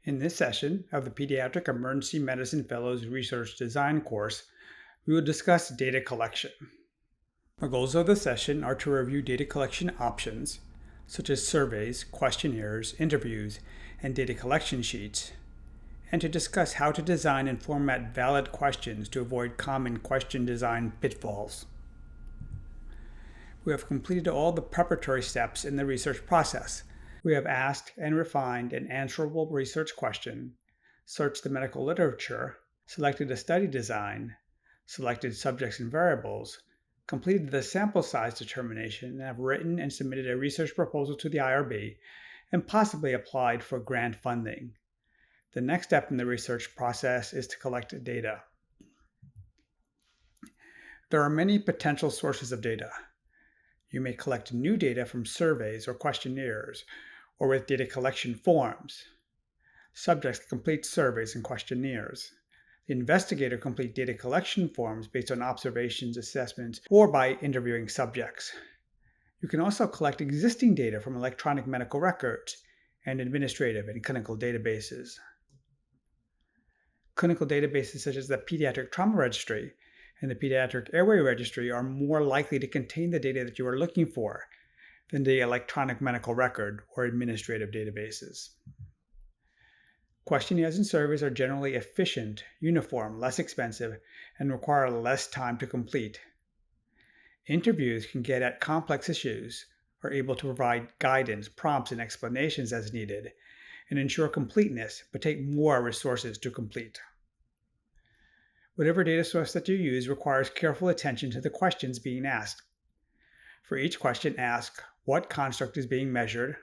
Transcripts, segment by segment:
In this session of the Pediatric Emergency Medicine Fellows Research Design course, we will discuss data collection. The goals of the session are to review data collection options, such as surveys, questionnaires, interviews, and data collection sheets, and to discuss how to design and format valid questions to avoid common question design pitfalls. We have completed all the preparatory steps in the research process. We have asked and refined an answerable research question, searched the medical literature, selected a study design, selected subjects and variables, completed the sample size determination, and have written and submitted a research proposal to the IRB, and possibly applied for grant funding. The next step in the research process is to collect data. There are many potential sources of data. You may collect new data from surveys or questionnaires, or with data collection forms. Subjects complete surveys and questionnaires. The investigator complete data collection forms based on observations, assessments, or by interviewing subjects. You can also collect existing data from electronic medical records and administrative and clinical databases. Clinical databases such as the Pediatric Trauma Registry and the Pediatric Airway Registry are more likely to contain the data that you are looking for than the electronic medical record or administrative databases. Questionnaires and surveys are generally efficient, uniform, less expensive, and require less time to complete. Interviews can get at complex issues, are able to provide guidance, prompts, and explanations as needed, and ensure completeness, but take more resources to complete. Whatever data source that you use requires careful attention to the questions being asked. For each question, ask what construct is being measured,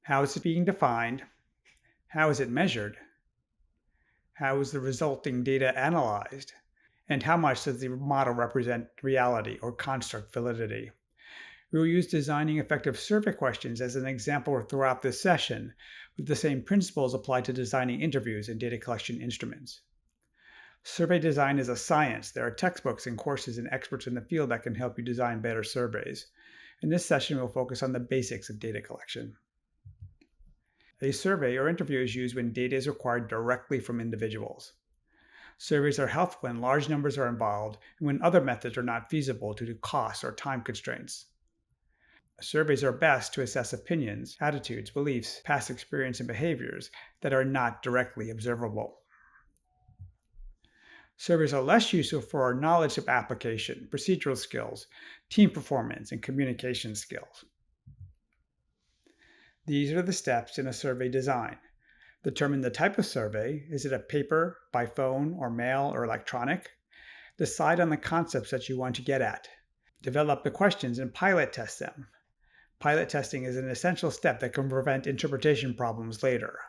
how is it being defined, how is it measured, how is the resulting data analyzed, and how much does the model represent reality or construct validity. We will use designing effective survey questions as an example throughout this session, with the same principles applied to designing interviews and data collection instruments. Survey design is a science. There are textbooks and courses and experts in the field that can help you design better surveys. In this session, we'll focus on the basics of data collection. A survey or interview is used when data is required directly from individuals. Surveys are helpful when large numbers are involved and when other methods are not feasible due to cost or time constraints. Surveys are best to assess opinions, attitudes, beliefs, past experience, and behaviors that are not directly observable. Surveys are less useful for our knowledge of application, procedural skills, team performance, and communication skills. These are the steps in a survey design. Determine the type of survey. Is it a paper, by phone, or mail, or electronic? Decide on the concepts that you want to get at. Develop the questions and pilot test them. Pilot testing is an essential step that can prevent interpretation problems later.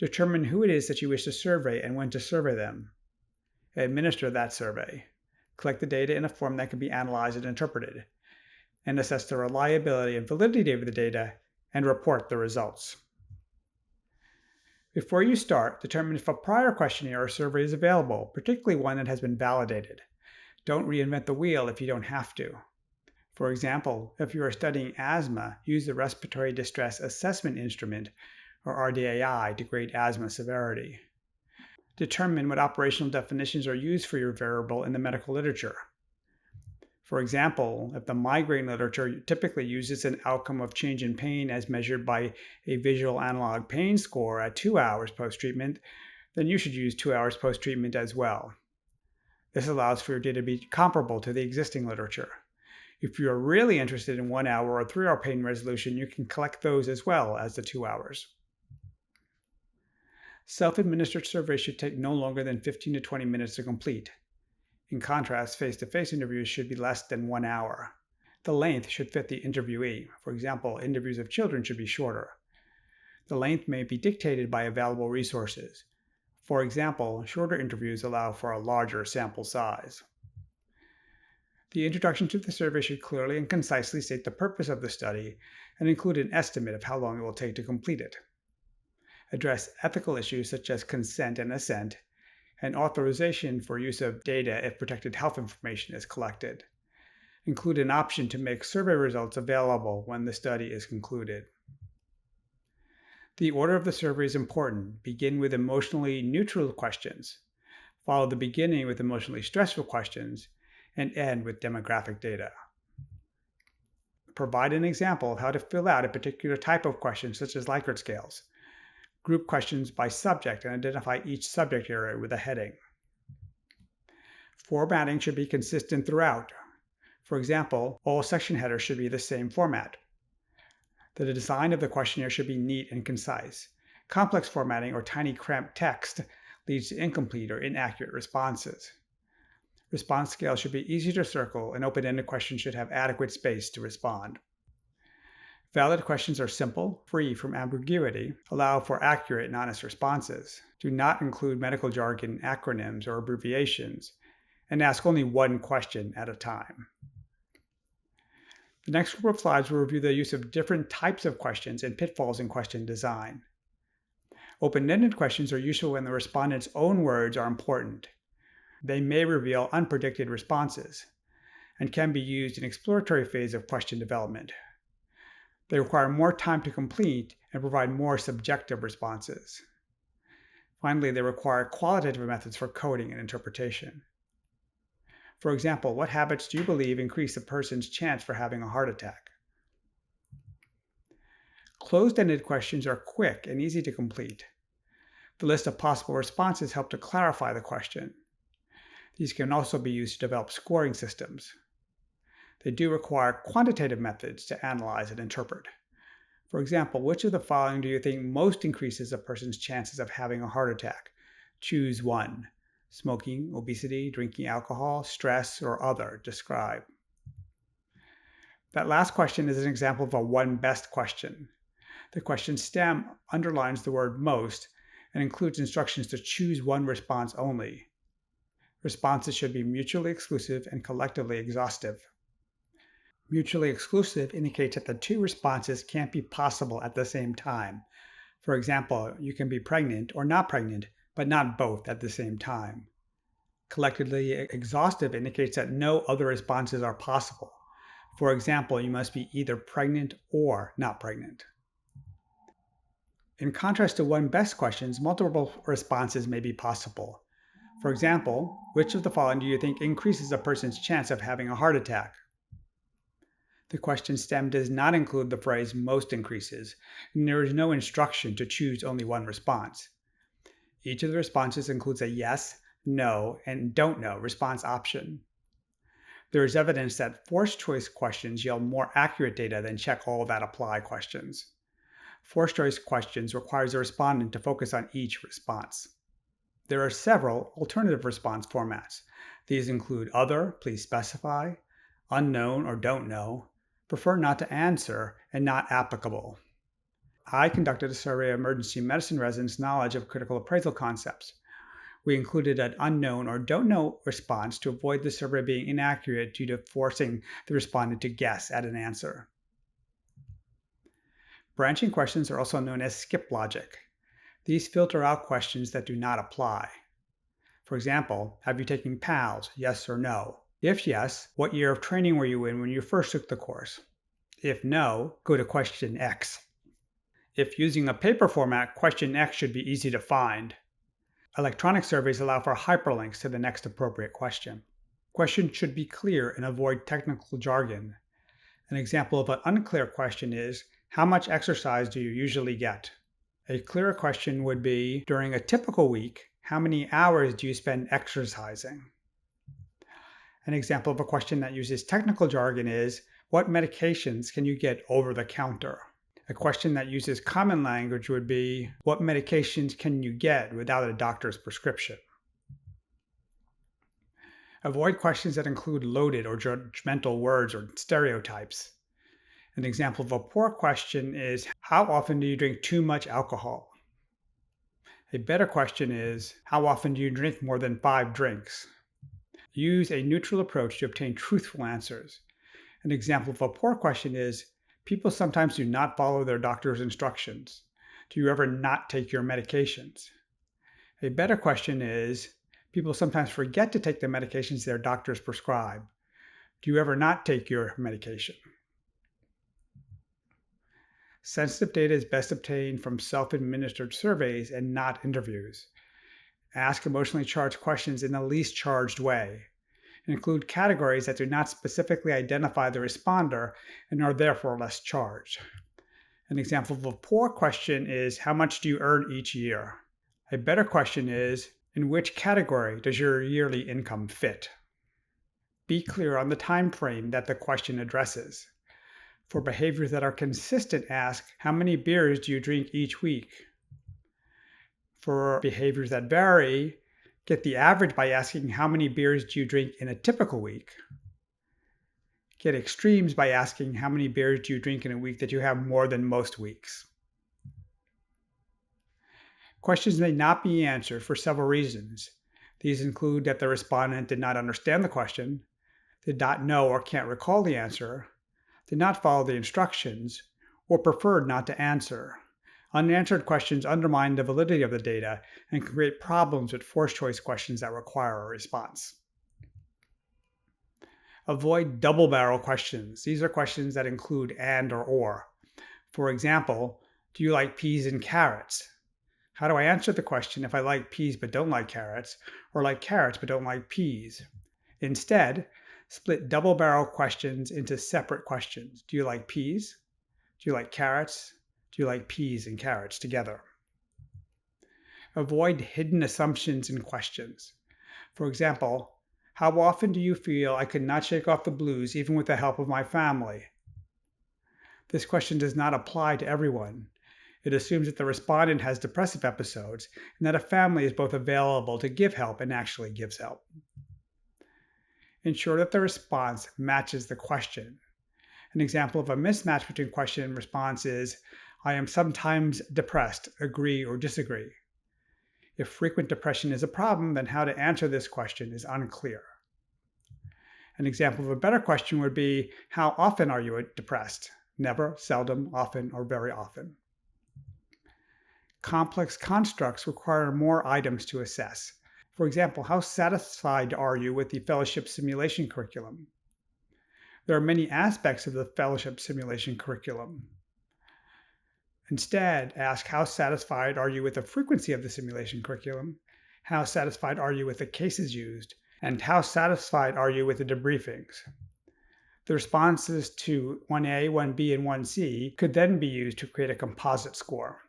Determine who it is that you wish to survey and when to survey them. Administer that survey. Collect the data in a form that can be analyzed and interpreted, and assess the reliability and validity of the data and report the results. Before you start, determine if a prior questionnaire or survey is available, particularly one that has been validated. Don't reinvent the wheel if you don't have to. For example, if you are studying asthma, use the Respiratory Distress Assessment Instrument, or RDAI, to grade asthma severity. Determine what operational definitions are used for your variable in the medical literature. For example, if the migraine literature typically uses an outcome of change in pain as measured by a visual analog pain score at 2 hours post-treatment, then you should use 2 hours post-treatment as well. This allows for your data to be comparable to the existing literature. If you are really interested in 1 hour or 3 hour pain resolution, you can collect those as well as the 2 hours. Self-administered surveys should take no longer than 15 to 20 minutes to complete. In contrast, face-to-face interviews should be less than 1 hour. The length should fit the interviewee. For example, interviews of children should be shorter. The length may be dictated by available resources. For example, shorter interviews allow for a larger sample size. The introduction to the survey should clearly and concisely state the purpose of the study and include an estimate of how long it will take to complete it. Address ethical issues such as consent and assent, and authorization for use of data if protected health information is collected. Include an option to make survey results available when the study is concluded. The order of the survey is important. Begin with emotionally neutral questions, follow the beginning with emotionally stressful questions, and end with demographic data. Provide an example of how to fill out a particular type of question, such as Likert scales. Group questions by subject and identify each subject area with a heading. Formatting should be consistent throughout. For example, all section headers should be the same format. The design of the questionnaire should be neat and concise. Complex formatting or tiny cramped text leads to incomplete or inaccurate responses. Response scales should be easy to circle, and open-ended questions should have adequate space to respond. Valid questions are simple, free from ambiguity, allow for accurate and honest responses, do not include medical jargon, acronyms, or abbreviations, and ask only one question at a time. The next group of slides will review the use of different types of questions and pitfalls in question design. Open-ended questions are useful when the respondent's own words are important. They may reveal unpredicted responses and can be used in exploratory phase of question development. They require more time to complete and provide more subjective responses. Finally, they require qualitative methods for coding and interpretation. For example, what habits do you believe increase a person's chance for having a heart attack? Closed-ended questions are quick and easy to complete. The list of possible responses help to clarify the question. These can also be used to develop scoring systems. They do require quantitative methods to analyze and interpret. For example, which of the following do you think most increases a person's chances of having a heart attack? Choose one. Smoking, obesity, drinking alcohol, stress, or other. Describe. That last question is an example of a one best question. The question stem underlines the word most and includes instructions to choose one response only. Responses should be mutually exclusive and collectively exhaustive. Mutually exclusive indicates that the two responses can't be possible at the same time. For example, you can be pregnant or not pregnant, but not both at the same time. Collectively exhaustive indicates that no other responses are possible. For example, you must be either pregnant or not pregnant. In contrast to one best questions, multiple responses may be possible. For example, which of the following do you think increases a person's chance of having a heart attack? The question stem does not include the phrase most increases, and there is no instruction to choose only one response. Each of the responses includes a yes, no, and don't know response option. There is evidence that forced choice questions yield more accurate data than check all that apply questions. Forced choice questions requires the respondent to focus on each response. There are several alternative response formats. These include other, please specify, unknown or don't know, prefer not to answer, and not applicable. I conducted a survey of emergency medicine residents' knowledge of critical appraisal concepts. We included an unknown or don't know response to avoid the survey being inaccurate due to forcing the respondent to guess at an answer. Branching questions are also known as skip logic. These filter out questions that do not apply. For example, have you taken PALS, yes or no? If yes, what year of training were you in when you first took the course? If no, go to question X. If using a paper format, question X should be easy to find. Electronic surveys allow for hyperlinks to the next appropriate question. Questions should be clear and avoid technical jargon. An example of an unclear question is, how much exercise do you usually get? A clearer question would be, during a typical week, how many hours do you spend exercising? An example of a question that uses technical jargon is, what medications can you get over the counter? A question that uses common language would be, what medications can you get without a doctor's prescription? Avoid questions that include loaded or judgmental words or stereotypes. An example of a poor question is, how often do you drink too much alcohol? A better question is, how often do you drink more than 5 drinks? Use a neutral approach to obtain truthful answers. An example of a poor question is, people sometimes do not follow their doctor's instructions. Do you ever not take your medications? A better question is, people sometimes forget to take the medications their doctors prescribe. Do you ever not take your medication? Sensitive data is best obtained from self-administered surveys and not interviews. Ask emotionally charged questions in the least charged way. Include categories that do not specifically identify the responder and are therefore less charged. An example of a poor question is, how much do you earn each year? A better question is, in which category does your yearly income fit? Be clear on the time frame that the question addresses. For behaviors that are consistent, ask, how many beers do you drink each week? For behaviors that vary, get the average by asking, how many beers do you drink in a typical week? Get extremes by asking, how many beers do you drink in a week that you have more than most weeks? Questions may not be answered for several reasons. These include that the respondent did not understand the question, did not know or can't recall the answer, did not follow the instructions, or preferred not to answer. Unanswered questions undermine the validity of the data and can create problems with forced choice questions that require a response. Avoid double barrel questions. These are questions that include and or. For example, do you like peas and carrots? How do I answer the question if I like peas but don't like carrots, or like carrots but don't like peas? Instead, split double barrel questions into separate questions. Do you like peas? Do you like carrots? Do you like peas and carrots together? Avoid hidden assumptions in questions. For example, how often do you feel I could not shake off the blues even with the help of my family? This question does not apply to everyone. It assumes that the respondent has depressive episodes and that a family is both available to give help and actually gives help. Ensure that the response matches the question. An example of a mismatch between question and response is, I am sometimes depressed, agree or disagree. If frequent depression is a problem, then how to answer this question is unclear. An example of a better question would be, how often are you depressed? Never, seldom, often, or very often. Complex constructs require more items to assess. For example, how satisfied are you with the fellowship simulation curriculum? There are many aspects of the fellowship simulation curriculum. Instead, ask, how satisfied are you with the frequency of the simulation curriculum? How satisfied are you with the cases used? And how satisfied are you with the debriefings? The responses to 1A, 1B, and 1C could then be used to create a composite score.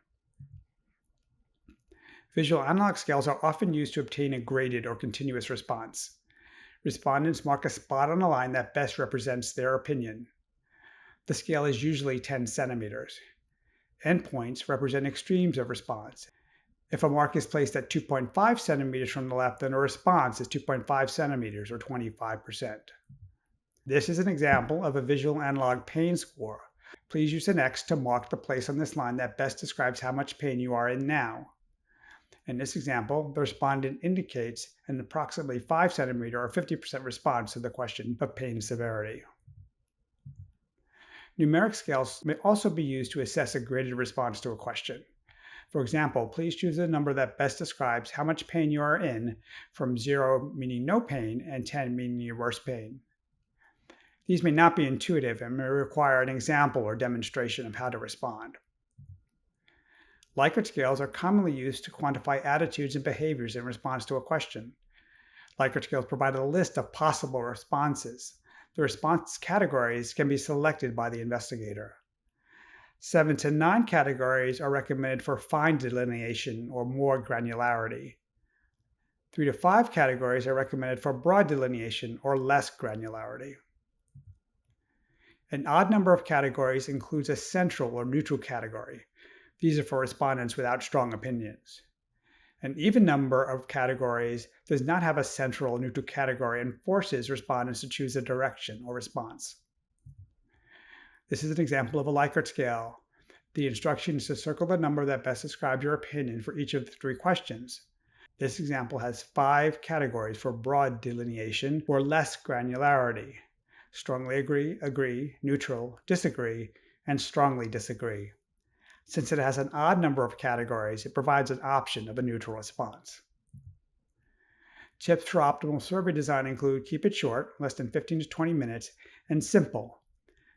Visual analog scales are often used to obtain a graded or continuous response. Respondents mark a spot on a line that best represents their opinion. The scale is usually 10 centimeters. Endpoints represent extremes of response. If a mark is placed at 2.5 centimeters from the left, then a response is 2.5 centimeters or 25%. This is an example of a visual analog pain score. Please use an X to mark the place on this line that best describes how much pain you are in now. In this example, the respondent indicates an approximately 5 centimeter or 50% response to the question of pain severity. Numeric scales may also be used to assess a graded response to a question. For example, please choose a number that best describes how much pain you are in, from 0 meaning no pain and 10 meaning your worst pain. These may not be intuitive and may require an example or demonstration of how to respond. Likert scales are commonly used to quantify attitudes and behaviors in response to a question. Likert scales provide a list of possible responses. The response categories can be selected by the investigator. 7 to 9 categories are recommended for fine delineation or more granularity. 3 to 5 categories are recommended for broad delineation or less granularity. An odd number of categories includes a central or neutral category. These are for respondents without strong opinions. An even number of categories does not have a central or neutral category and forces respondents to choose a direction or response. This is an example of a Likert scale. The instruction is to circle the number that best describes your opinion for each of the 3 questions. This example has 5 categories for broad delineation or less granularity: strongly agree, agree, neutral, disagree, and strongly disagree. Since it has an odd number of categories, it provides an option of a neutral response. Tips for optimal survey design include: keep it short, less than 15 to 20 minutes, and simple.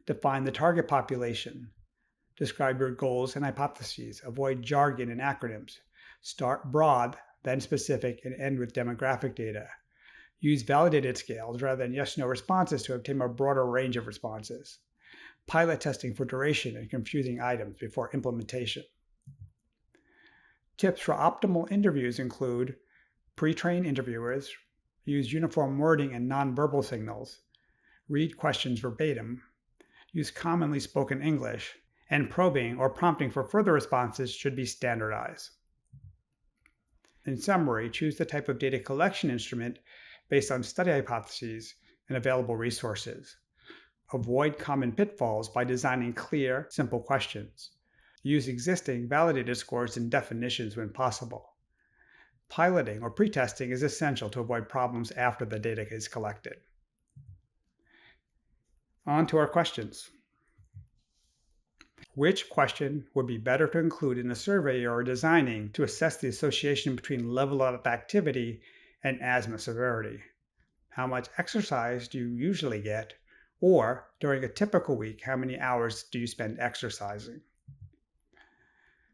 Define the target population. Describe your goals and hypotheses. Avoid jargon and acronyms. Start broad, then specific, and end with demographic data. Use validated scales rather than yes/no responses to obtain a broader range of responses. Pilot testing for duration and confusing items before implementation. Tips for optimal interviews include pre-train interviewers, use uniform wording and nonverbal signals, read questions verbatim, use commonly spoken English, and probing or prompting for further responses should be standardized. In summary, choose the type of data collection instrument based on study hypotheses and available resources. Avoid common pitfalls by designing clear, simple questions. Use existing, validated scores and definitions when possible. Piloting or pretesting is essential to avoid problems after the data is collected. On to our questions. Which question would be better to include in a survey you are designing to assess the association between level of activity and asthma severity? How much exercise do you usually get? Or, during a typical week, how many hours do you spend exercising?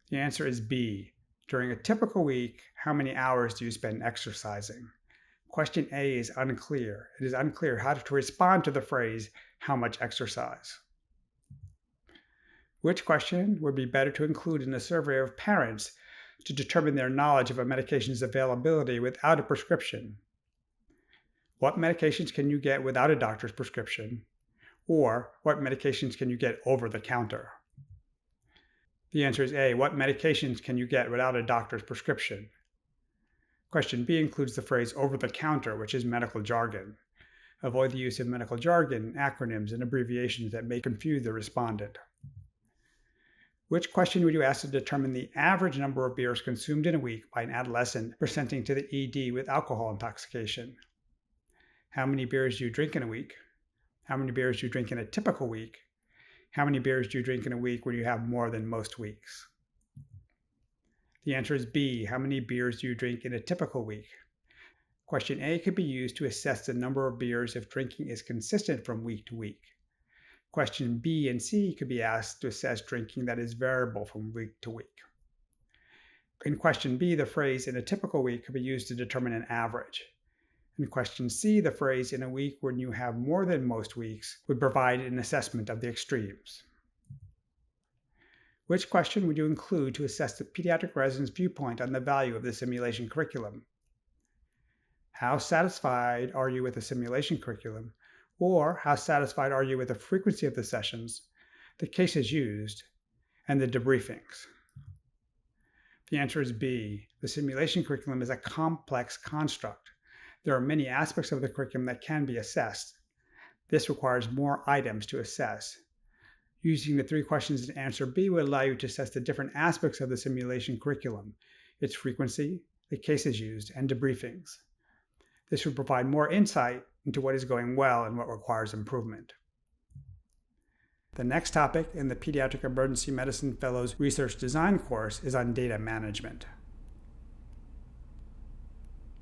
The answer is B. During a typical week, how many hours do you spend exercising? Question A is unclear. It is unclear how to respond to the phrase, how much exercise? Which question would be better to include in a survey of parents to determine their knowledge of a medication's availability without a prescription? What medications can you get without a doctor's prescription? Or what medications can you get over the counter? The answer is A. What medications can you get without a doctor's prescription? Question B includes the phrase over the counter, which is medical jargon. Avoid the use of medical jargon, acronyms, and abbreviations that may confuse the respondent. Which question would you ask to determine the average number of beers consumed in a week by an adolescent presenting to the ED with alcohol intoxication? How many beers do you drink in a week? How many beers do you drink in a typical week? How many beers do you drink in a week when you have more than most weeks? The answer is B. How many beers do you drink in a typical week? Question A could be used to assess the number of beers if drinking is consistent from week to week. Question B and C could be asked to assess drinking that is variable from week to week. In question B, the phrase in a typical week could be used to determine an average. In question C, the phrase in a week when you have more than most weeks would provide an assessment of the extremes. Which question would you include to assess the pediatric resident's viewpoint on the value of the simulation curriculum? How satisfied are you with the simulation curriculum? Or how satisfied are you with the frequency of the sessions, the cases used, and the debriefings? The answer is B. The simulation curriculum is a complex construct. There are many aspects of the curriculum that can be assessed. This requires more items to assess. Using the 3 questions in answer B would allow you to assess the different aspects of the simulation curriculum, its frequency, the cases used, and debriefings. This would provide more insight into what is going well and what requires improvement. The next topic in the Pediatric Emergency Medicine Fellows Research Design course is on data management.